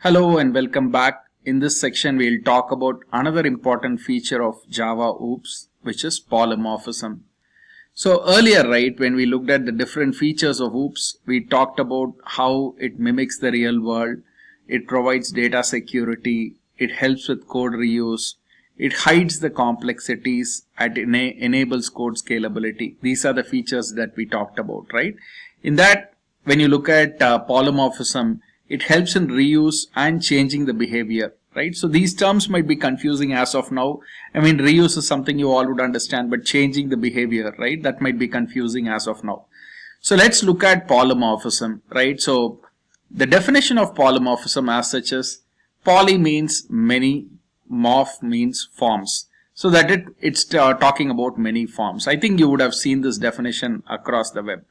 Hello and welcome back. In this section, we'll talk about another important feature of Java OOPS, which is polymorphism. So earlier, right, when we looked at the different features of OOPS, we talked about how it mimics the real world, it provides data security, it helps with code reuse, it hides the complexities, and enables code scalability. These are the features that we talked about, right? In that, when you look at polymorphism, it helps in reuse and changing the behavior, right? So these terms might be confusing as of now. I mean, reuse is something you all would understand, but changing the behavior, right? That might be confusing as of now. So let's look at polymorphism, right? So the definition of polymorphism as such is poly means many, morph means forms. So that it's talking about many forms. I think you would have seen this definition across the web.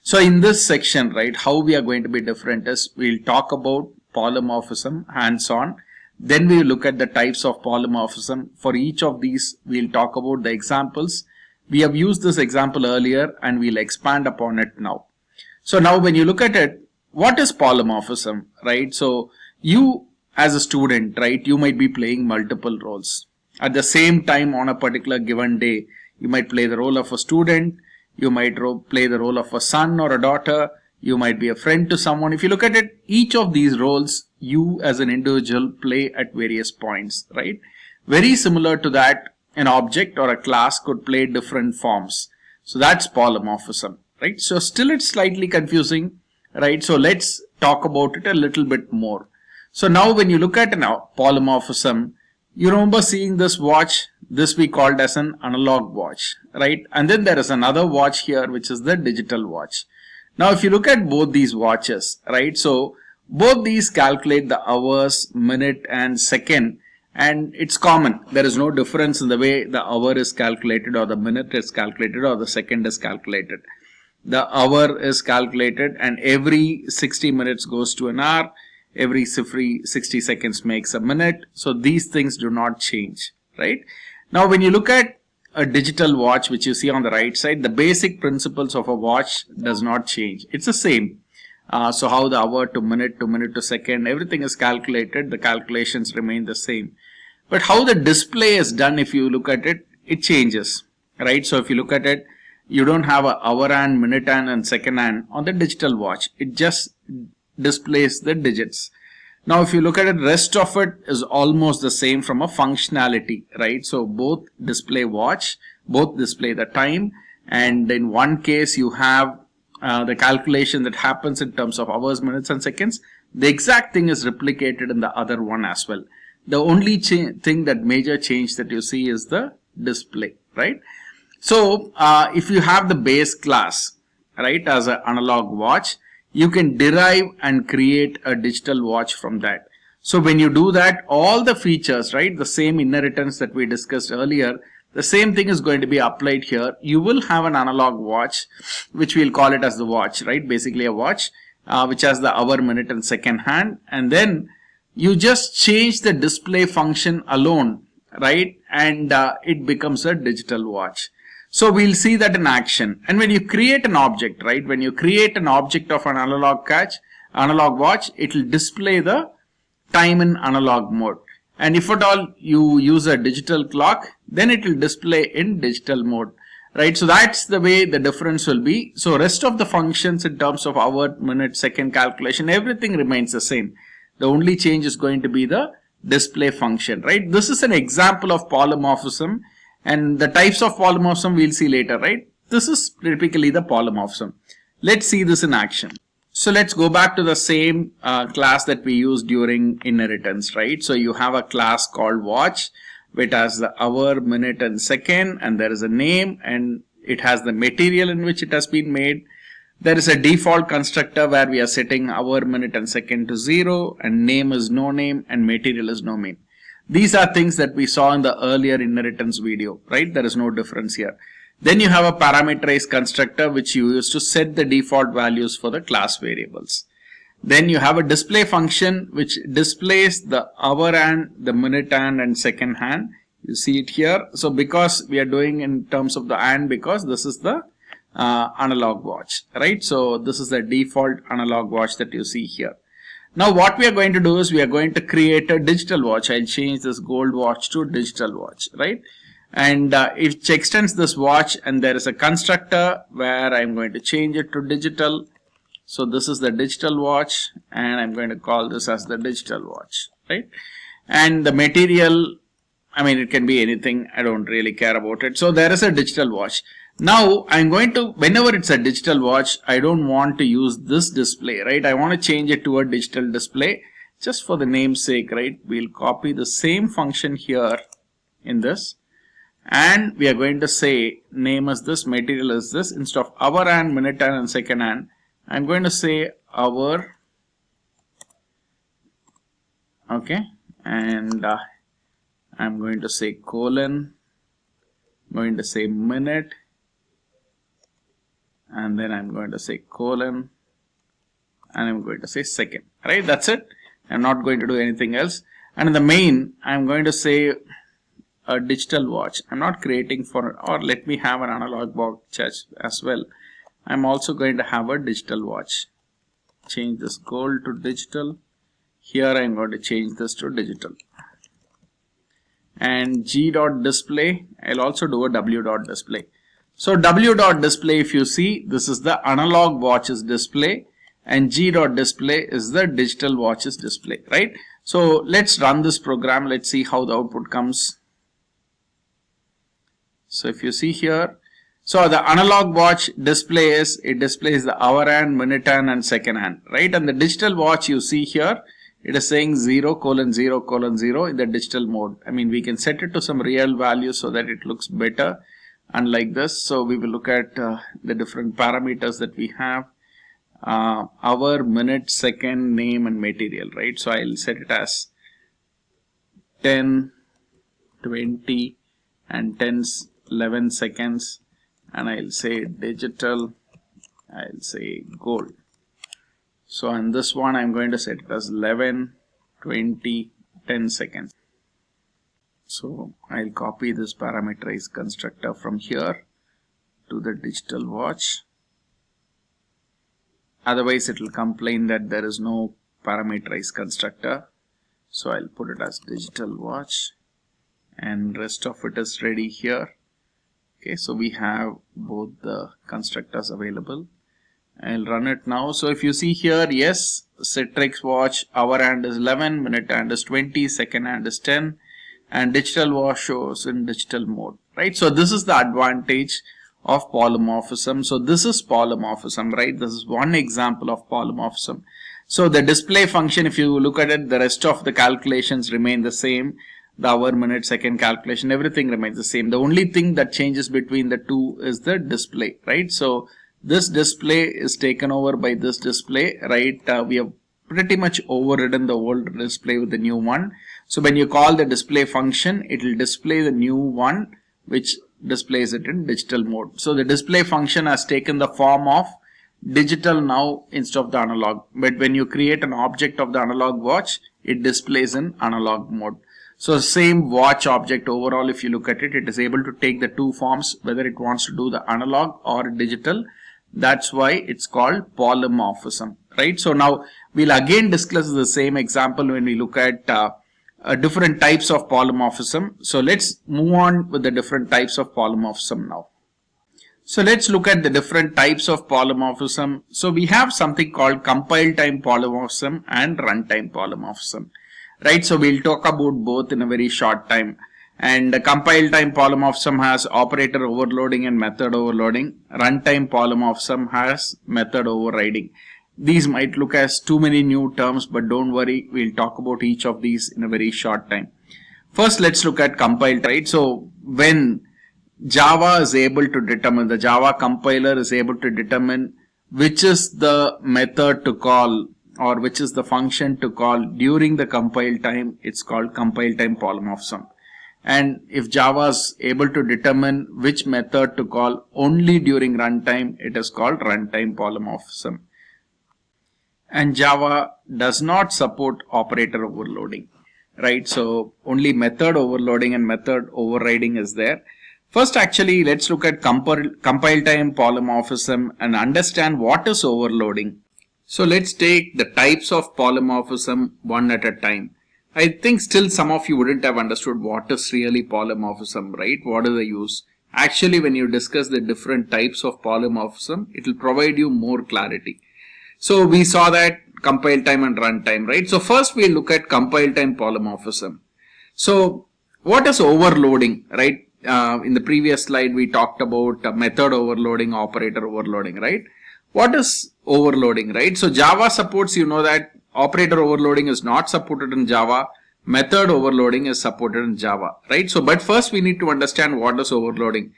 So in this section, right, how we are going to be different is we'll talk about polymorphism hands-on. Then we'll look at the types of polymorphism. For each of these, we'll talk about the examples. We have used this example earlier and we'll expand upon it now. So now when you look at it, what is polymorphism, right? So you as a student, right, you might be playing multiple roles. At the same time on a particular given day, you might play the role of a student, you might play the role of a son or a daughter. You might be a friend to someone. If you look at it, each of these roles, you as an individual play at various points, right? Very similar to that, an object or a class could play different forms. So that's polymorphism, right? So still it's slightly confusing, right? So let's talk about it a little bit more. So now when you look at polymorphism, you remember seeing this watch. This we called as an analog watch, right? And then there is another watch here, which is the digital watch. Now, if you look at both these watches, right? So both these calculate the hours, minute and second, and it's common. There is no difference in the way the hour is calculated or the minute is calculated or the second is calculated. The hour is calculated and every 60 minutes goes to an hour. Every 60 seconds makes a minute. So these things do not change, right? Now, when you look at a digital watch, which you see on the right side, the basic principles of a watch does not change. It's the same. So how the hour to minute to second, everything is calculated. The calculations remain the same. But how the display is done, if you look at it, it changes, right? So if you look at it, you don't have an hour hand, minute hand and second hand on the digital watch. It just displays the digits. Now, if you look at it, rest of it is almost the same from a functionality, right? So both display watch, both display the time, and in one case you have the calculation that happens in terms of hours, minutes and seconds. The exact thing is replicated in the other one as well. The only thing that major change that you see is the display, right? So if you have the base class, right, as an analog watch, you can derive and create a digital watch from that. So when you do that, all the features, right, the same inheritance that we discussed earlier, the same thing is going to be applied here. You will have an analog watch, which we'll call it as the watch, right? Basically a watch, which has the hour, minute and second hand. And then you just change the display function alone, right? And it becomes a digital watch. So we'll see that in action. And when you create an object, right, when you create an object of an analog watch, it will display the time in analog mode. And if at all you use a digital clock, then it will display in digital mode, right? So that's the way the difference will be. So rest of the functions in terms of hour, minute, second calculation, everything remains the same. The only change is going to be the display function, right? This is an example of polymorphism. And the types of polymorphism we'll see later, right? This is typically the polymorphism. Let's see this in action. So let's go back to the same class that we used during inheritance, right? So you have a class called watch, which has the hour, minute and second, and there is a name and it has the material in which it has been made. There is a default constructor where we are setting hour, minute and second to 0 and name is no name and material is no name. These are things that we saw in the earlier inheritance video, right? There is no difference here. Then you have a parameterized constructor which you use to set the default values for the class variables. Then you have a display function which displays the hour hand, the minute hand and second hand. You see it here. So because we are doing in terms of the hand, because this is the analog watch, right? So this is the default analog watch that you see here. Now what we are going to do is we are going to create a digital watch. I'll change this gold watch to digital watch, right? And it extends this watch, and there is a constructor where I'm going to change it to digital. So this is the digital watch, and I'm going to call this as the digital watch, right? And the material, I mean, it can be anything. I don't really care about it. So there is a digital watch. Now I'm going to, whenever it's a digital watch, I don't want to use this display, right? I want to change it to a digital display just for the name's sake, right? We'll copy the same function here in this, and we are going to say name is this, material is this. Instead of hour hand, minute hand, and second hand, I'm going to say hour, okay, and I'm going to say colon, going to say minute, and then I'm going to say colon, and I'm going to say second, right? That's it. I'm not going to do anything else. And in the main, I'm going to say a digital watch. I'm not creating for, or let me have an analog watch as well. I'm also going to have a digital watch. Change this gold to digital. Here I'm going to change this to digital. And g.display, I'll also do a w.display. So w.display, if you see, this is the analog watch's display, and g.display is the digital watch's display, right? So let's run this program. Let's see how the output comes. So if you see here, so the analog watch display is, it displays the hour hand, minute hand, and second hand, right? And the digital watch, you see here, it is saying 0:0:0 in the digital mode. I mean, we can set it to some real value so that it looks better, unlike this. So we will look at the different parameters that we have. Hour, minute, second, name, and material, right? So I'll set it as 10, 20, and 10, 11 seconds, and I'll say digital, I'll say gold. So on this one, I'm going to set it as 11, 20, 10 seconds. So I'll copy this parameterized constructor from here to the digital watch. Otherwise, it will complain that there is no parameterized constructor. So I'll put it as digital watch, and rest of it is ready here. Okay, so we have both the constructors available. I'll run it now. So if you see here, yes, Citrix watch, hour hand is 11, minute hand is 20, second hand is 10, and digital watch shows in digital mode, right? So this is the advantage of polymorphism. So this is polymorphism, right? This is one example of polymorphism. So the display function, if you look at it, the rest of the calculations remain the same. The hour, minute, second calculation, everything remains the same. The only thing that changes between the two is the display, right? So this display is taken over by this display, right? We have pretty much overridden the old display with the new one. So when you call the display function, it will display the new one, which displays it in digital mode. So the display function has taken the form of digital now instead of the analog. But when you create an object of the analog watch, it displays in analog mode. So same watch object overall, if you look at it, it is able to take the two forms, whether it wants to do the analog or digital. That's why it's called polymorphism, right? So now we'll again discuss the same example when we look at different types of polymorphism. So let's move on with the different types of polymorphism now. So let's look at the different types of polymorphism. So we have something called compile time polymorphism and runtime polymorphism, right? So we'll talk about both in a very short time. And the compile time polymorphism has operator overloading and method overloading. Runtime polymorphism has method overriding. These might look as too many new terms, but don't worry, we'll talk about each of these in a very short time. First, let's look at compile, right? So when Java is able to determine, the Java compiler is able to determine which is the method to call or which is the function to call during the compile time, it's called compile time polymorphism. And if Java is able to determine which method to call only during runtime, it is called runtime polymorphism. And Java does not support operator overloading, right? So only method overloading and method overriding is there. First, actually, let's look at compile time polymorphism and understand what is overloading. So let's take the types of polymorphism one at a time. I think still some of you wouldn't have understood what is really polymorphism, right? What is the use? Actually, when you discuss the different types of polymorphism, it will provide you more clarity. So we saw that compile time and runtime, right? So first we'll look at compile time polymorphism. So what is overloading, right? In the previous slide, we talked about method overloading, operator overloading, right? What is overloading, right? So Java supports, you know that operator overloading is not supported in Java. Method overloading is supported in Java, right? So, but first we need to understand what is overloading.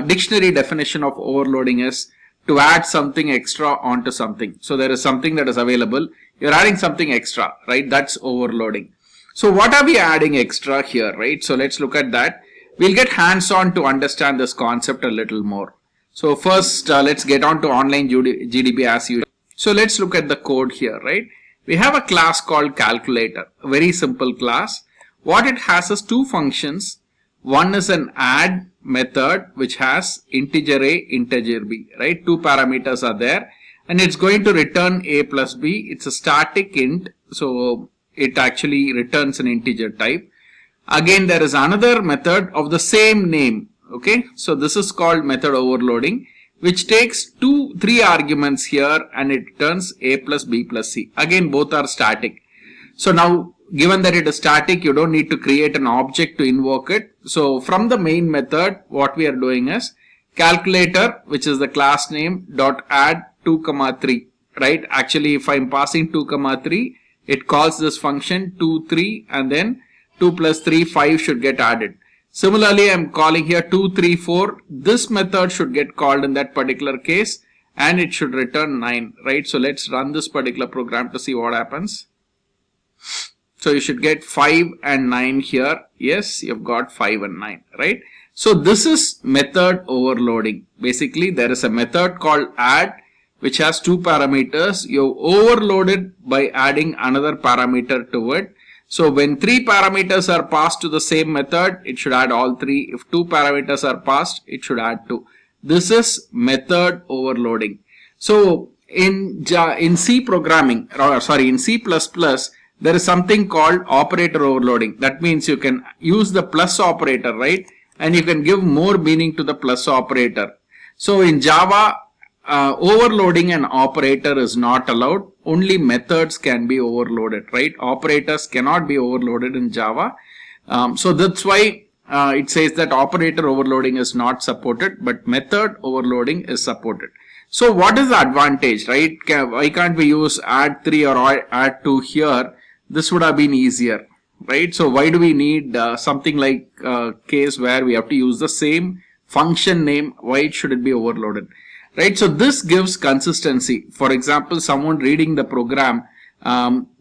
Dictionary definition of overloading is to add something extra onto something. So there is something that is available. You're adding something extra, right? That's overloading. So what are we adding extra here, right? So let's look at that. We'll get hands-on to understand this concept a little more. So first, let's get on to online GDB as usual. So let's look at the code here, right? We have a class called calculator, a very simple class. What it has is two functions. One is an add method which has integer A, integer B, right? Two parameters are there and it's going to return A plus B. It's a static int, so it actually returns an integer type. Again, there is another method of the same name. Okay, so this is called method overloading, which takes three arguments here and it returns A plus B plus C. Again, both are static. So now, given that it is static, you don't need to create an object to invoke it. So from the main method, what we are doing is calculator, which is the class name, dot add 2, 3, right? Actually, if I'm passing 2, 3, it calls this function 2, 3, and then 2 plus 3, 5 should get added. Similarly, I'm calling here 2, 3, 4. This method should get called in that particular case and it should return 9, right? So let's run this particular program to see what happens. So you should get 5 and 9 here. Yes, you've got 5 and 9, right? So this is method overloading. Basically, there is a method called add which has two parameters. You overload it by adding another parameter to it. So when three parameters are passed to the same method, it should add all three. If two parameters are passed, it should add two. This is method overloading. So in C programming, or sorry, in C++, there is something called operator overloading. That means you can use the plus operator, right? And you can give more meaning to the plus operator. So in Java, overloading an operator is not allowed. Only methods can be overloaded, right? Operators cannot be overloaded in Java. So that's why it says that operator overloading is not supported, but method overloading is supported. So what is the advantage, right? Why can't we use add 3 or add 2 here? This would have been easier, right? So why do we need something like a case where we have to use the same function name? Why should it be overloaded? Right, so this gives consistency. For example, someone reading the program,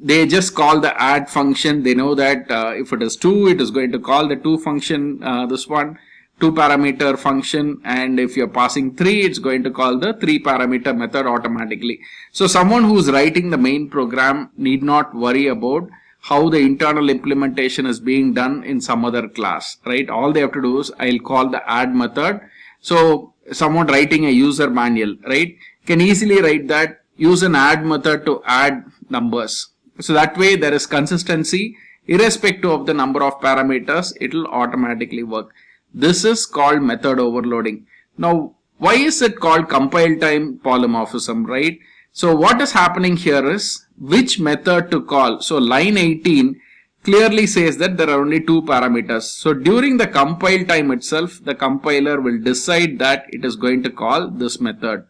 they just call the add function. They know that if it is 2, it is going to call the 2 function, this one, 2 parameter function, and if you're passing 3, it's going to call the 3 parameter method automatically. So someone who's writing the main program need not worry about how the internal implementation is being done in some other class, right? All they have to do is I'll call the add method. So someone writing a user manual, right, can easily write that use an add method to add numbers. So that way there is consistency irrespective of the number of parameters, it will automatically work. This is called method overloading. Now, why is it called compile time polymorphism, right? So what is happening here is which method to call. So line 18 clearly says that there are only two parameters. So during the compile time itself, the compiler will decide that it is going to call this method.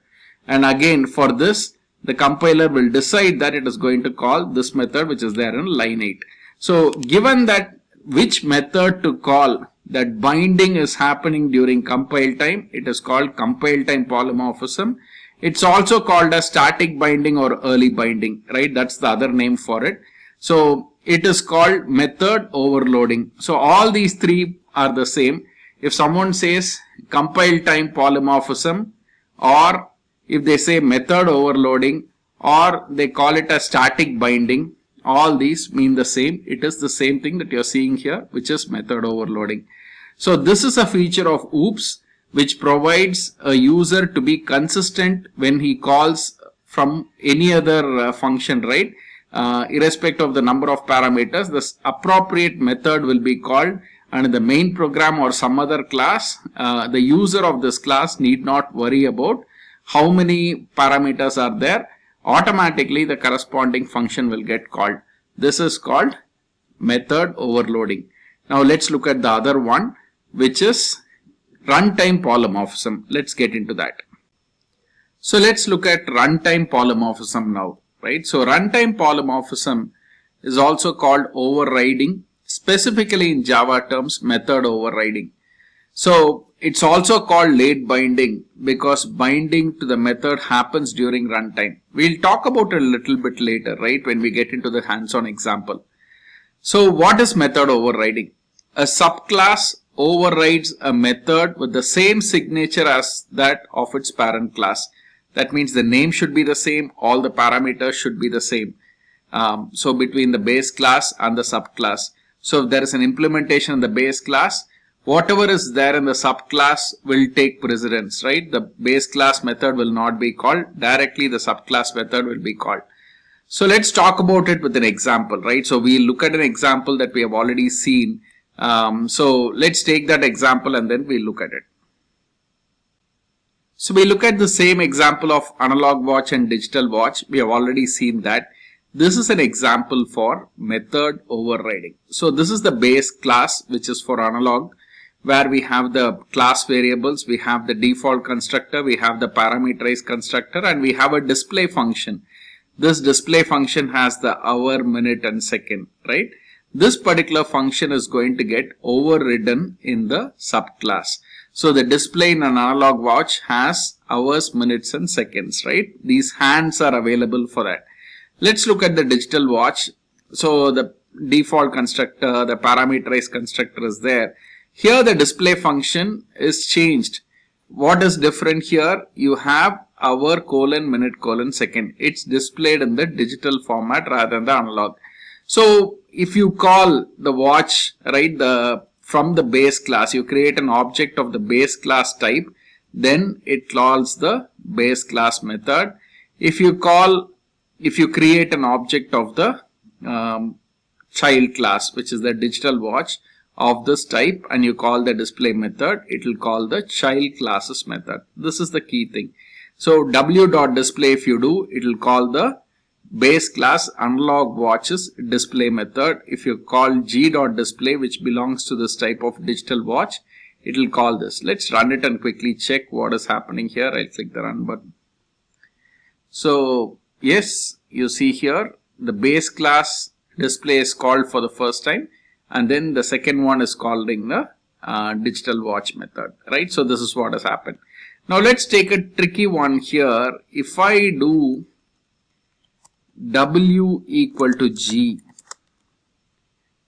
And again, for this, the compiler will decide that it is going to call this method which is there in line 8. So given that which method to call, that binding is happening during compile time, it is called compile time polymorphism. It's also called as static binding or early binding, right? That's the other name for it. So it is called method overloading. So all these three are the same. If someone says compile time polymorphism, or if they say method overloading, or they call it a static binding, all these mean the same. It is the same thing that you're seeing here, which is method overloading. So this is a feature of OOPS which provides a user to be consistent when he calls from any other function, right? Irrespective of the number of parameters, this appropriate method will be called, and in the main program or some other class, the user of this class need not worry about how many parameters are there. Automatically the corresponding function will get called. This is called method overloading. Now let's look at the other one, which is runtime polymorphism. Let's get into that. So let's look at runtime polymorphism now, right? So runtime polymorphism is also called overriding, specifically in Java terms, method overriding. So it's also called late binding because binding to the method happens during runtime. We'll talk about it a little bit later, right, when we get into the hands-on example. So what is method overriding? A subclass overrides a method with the same signature as that of its parent class. That means the name should be the same, all the parameters should be the same. So between the base class and the subclass. So if there is an implementation in the base class, whatever is there in the subclass will take precedence, right? The base class method will not be called. Directly the subclass method will be called. So let's talk about it with an example, right? So we'll look at an example that we have already seen. So let's take that example and then we'll look at it. So we look at the same example of analog watch and digital watch. We have already seen that. This is an example for method overriding. So this is the base class, which is for analog, where we have the class variables, we have the default constructor, we have the parameterized constructor, and we have a display function. This display function has the hour, minute, and second, right? This particular function is going to get overridden in the subclass. So the display in an analog watch has hours, minutes, and seconds, right? These hands are available for that. Let's look at the digital watch. So the default constructor, the parameterized constructor is there. Here the display function is changed. What is different here? You have hour, colon, minute, colon, second. It's displayed in the digital format rather than the analog. So if you call the watch, right, from the base class, you create an object of the base class type, then it calls the base class method. If you create an object of the child class, which is the digital watch of this type, and you call the display method, it will call the child classes method. This is the key thing. So w.display, if you do, it will call the base class analog watches display method. If you call g.display, which belongs to this type of digital watch, it will call this. Let's run it and quickly check what is happening here. I'll click the run button. So yes, you see here the base class display is called for the first time, and then the second one is calling the digital watch method, right? So this is what has happened. Now let's take a tricky one here. If I do w equal to g,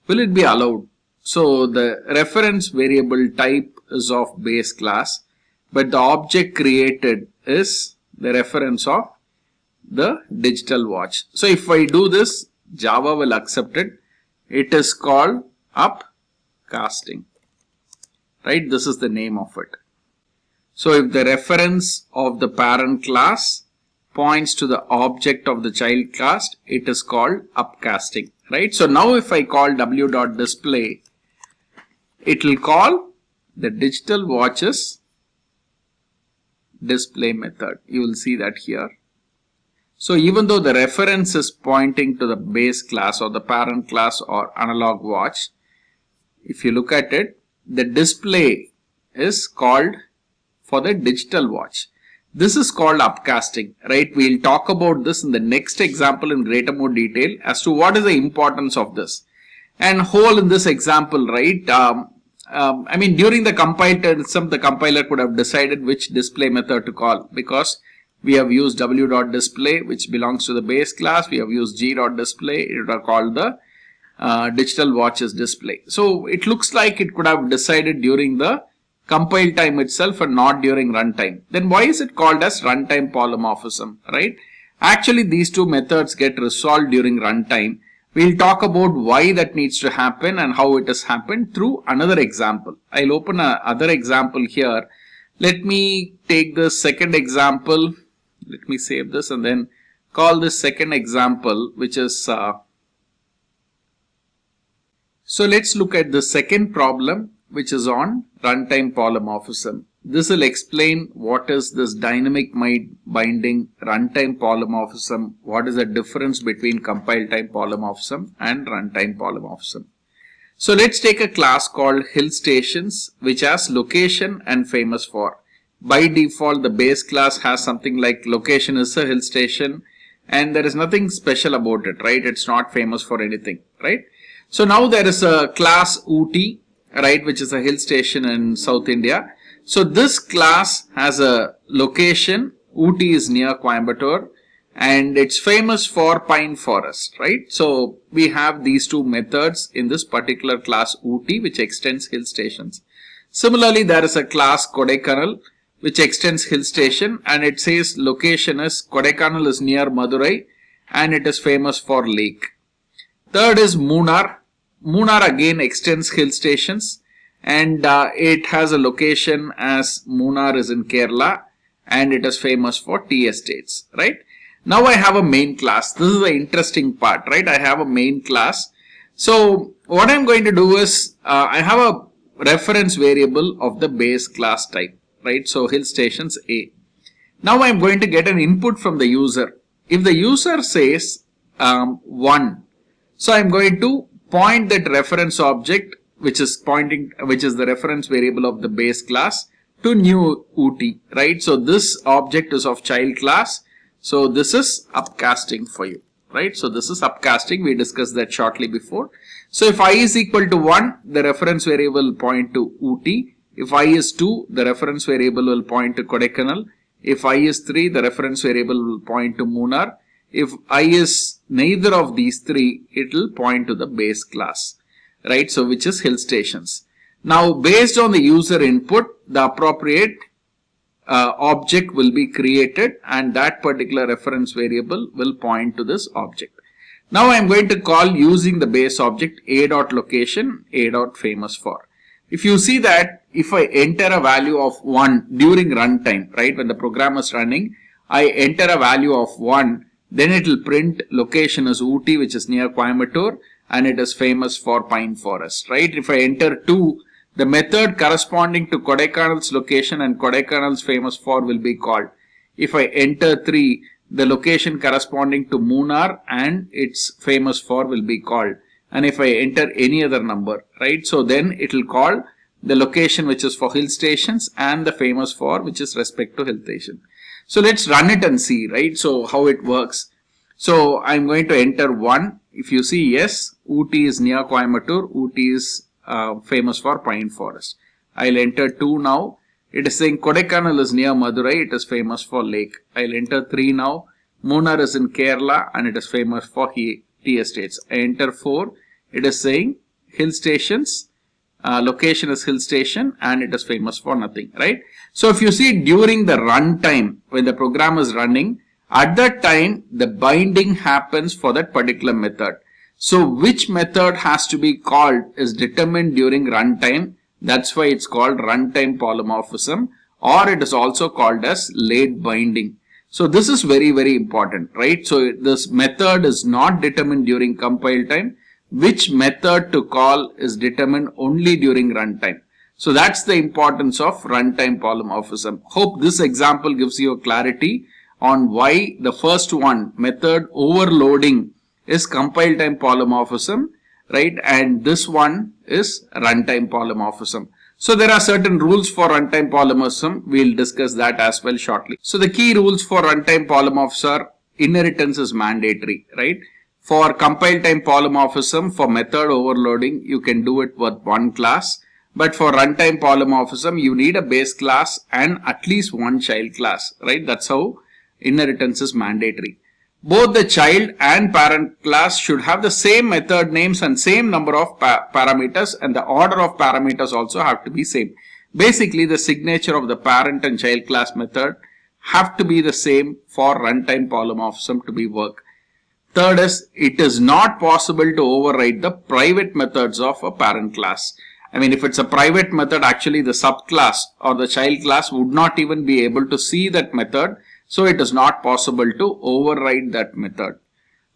will it be allowed? So the reference variable type is of base class, but the object created is the reference of the digital watch. So if I do this, Java will accept it. It is called upcasting, right? This is the name of it. So if the reference of the parent class points to the object of the child class, it is called upcasting, right? So now if I call w.display, it will call the digital watches display method. You will see that here. So even though the reference is pointing to the base class or the parent class or analog watch, if you look at it, the display is called for the digital watch. This is called upcasting, right? We'll talk about this in the next example in greater more detail as to what is the importance of this. And whole in this example, right? I mean, during the compiler, the compiler could have decided which display method to call, because we have used w.display, which belongs to the base class. We have used g.display. It would have called the digital watches display. So it looks like it could have decided during the compile time itself and not during runtime. Then why is it called as runtime polymorphism, right? Actually, these two methods get resolved during runtime. We'll talk about why that needs to happen and how it has happened through another example. I'll open another example here. Let me take the second example Let me save this and then call this second example, which is so let's look at the second problem, which is on runtime polymorphism. This will explain what is this dynamic binding runtime polymorphism, what is the difference between compile time polymorphism and runtime polymorphism. So let's take a class called hill stations, which has location and famous for. By default, the base class has something like location is a hill station, and there is nothing special about it, right? It's not famous for anything, right? So now there is a class Ooty, right, which is a hill station in South India. So this class has a location. Ooty is near Coimbatore, and it's famous for pine forest, right? So we have these two methods in this particular class Ooty, which extends hill stations. Similarly, there is a class Kodaikanal, which extends hill station, and it says location is Kodaikanal is near Madurai, and it is famous for lake. Third is Munnar. Munnar again extends hill stations, and it has a location as Munnar is in Kerala, and it is famous for tea estates, right? Now I have a main class. This is the interesting part, right? I have a main class. So what I'm going to do is I have a reference variable of the base class type, right? So hill stations A. Now I'm going to get an input from the user. If the user says 1, so I'm going to point that reference object, which is the reference variable of the base class, to new Ooty, right? So this object is of child class. So this is upcasting for you, right? So this is upcasting. We discussed that shortly before. So if I is equal to 1, the reference variable will point to Ooty. If I is 2, the reference variable will point to Kodaikanal. If I is 3, the reference variable will point to Munnar. If I is neither of these three, it will point to the base class, right? So which is hill stations. Now based on the user input, the appropriate object will be created, and that particular reference variable will point to this object. Now I am going to call using the base object a.location, a.famous for. If you see that if I enter a value of 1 during runtime, right, when the program is running, I enter a value of 1, then it will print location as Ooty, which is near Coimbatore, and it is famous for pine forest, right? If I enter 2, the method corresponding to Kodaikanal's location and Kodaikanal's famous for will be called. If I enter 3, the location corresponding to Munnar and its famous for will be called. And if I enter any other number, right, so then it will call the location which is for hill stations and the famous for which is respect to hill station. So let's run it and see, right, so how it works. So I'm going to enter 1. If you see, yes, Ooty is near Coimbatore. Ooty is famous for pine forest. I'll enter 2 now. It is saying Kodaikanal is near Madurai. It is famous for lake. I'll enter 3 now. Munnar is in Kerala and it is famous for tea estates. I enter 4. It is saying hill stations. Location is hill station and it is famous for nothing, right? So if you see during the runtime, when the program is running, at that time the binding happens for that particular method. So which method has to be called is determined during runtime. That's why it's called runtime polymorphism, or it is also called as late binding. So this is very, very important, right? So this method is not determined during compile time. Which method to call is determined only during runtime. So that's the importance of runtime polymorphism. Hope this example gives you a clarity on why the first one, method overloading, is compile time polymorphism, right? And this one is runtime polymorphism. So there are certain rules for runtime polymorphism. We'll discuss that as well shortly. So the key rules for runtime polymorphism are inheritance is mandatory, right? For compile time polymorphism, for method overloading, you can do it with one class. But for runtime polymorphism, you need a base class and at least one child class, right? That's how inheritance is mandatory. Both the child and parent class should have the same method names and same number of parameters, and the order of parameters also have to be same. Basically, the signature of the parent and child class method have to be the same for runtime polymorphism to be work. Third is, it is not possible to override the private methods of a parent class. I mean, if it's a private method, actually the subclass or the child class would not even be able to see that method, So it is not possible to override that method.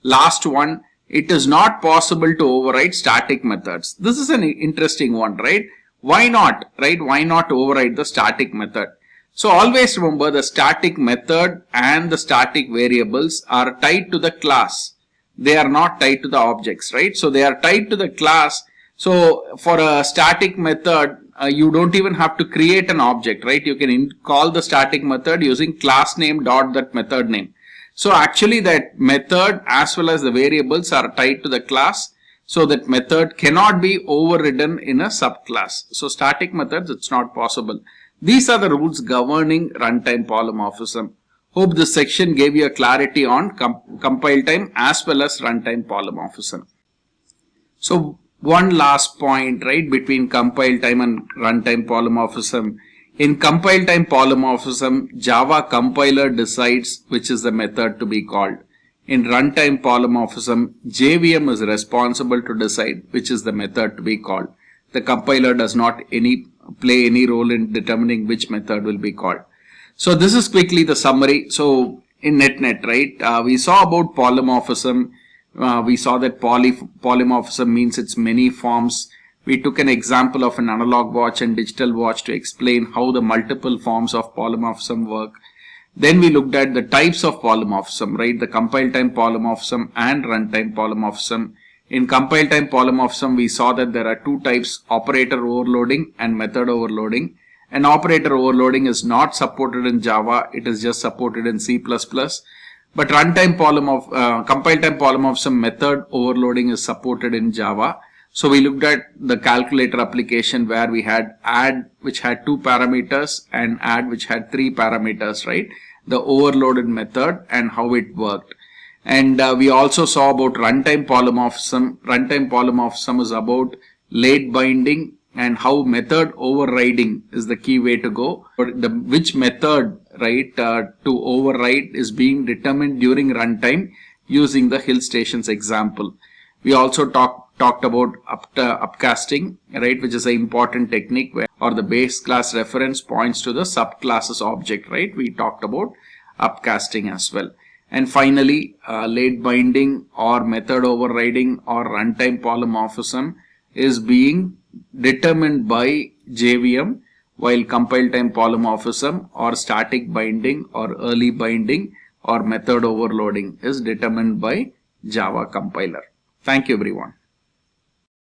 Last one, it is not possible to override static methods. This is an interesting one, right? Why not, right? Why not override the static method? So always remember the static method and the static variables are tied to the class. They are not tied to the objects, right? So they are tied to the class. So for a static method, you don't even have to create an object, right? You can call the static method using class name dot that method name. So actually that method as well as the variables are tied to the class. So that method cannot be overridden in a subclass. So static methods, it's not possible. These are the rules governing runtime polymorphism. Hope this section gave you a clarity on compile time as well as runtime polymorphism. So one last point, right, between compile time and runtime polymorphism. In compile time polymorphism, Java compiler decides which is the method to be called. In runtime polymorphism, JVM is responsible to decide which is the method to be called. The compiler does not play any role in determining which method will be called. So this is quickly the summary. So in net, right, we saw about polymorphism. We saw that polymorphism means its many forms. We took an example of an analog watch and digital watch to explain how the multiple forms of polymorphism work. Then we looked at the types of polymorphism, right? The compile time polymorphism and runtime polymorphism. In compile time polymorphism, we saw that there are two types, operator overloading and method overloading. And operator overloading is not supported in Java. It is just supported in C++. But runtime compile time polymorphism method overloading is supported in Java. So we looked at the calculator application where we had add which had 2 parameters and add which had 3 parameters, right? The overloaded method and how it worked. And we also saw about runtime polymorphism. Runtime polymorphism is about late binding and how method overriding is the key way to go. Which method, right, to override is being determined during runtime using the hill stations example. We also talked about upcasting, right, which is an important technique where or the base class reference points to the subclasses object, right? We talked about upcasting as well. And finally, late binding or method overriding or runtime polymorphism is being determined by JVM, while compile time polymorphism or static binding or early binding or method overloading is determined by Java compiler. Thank you everyone.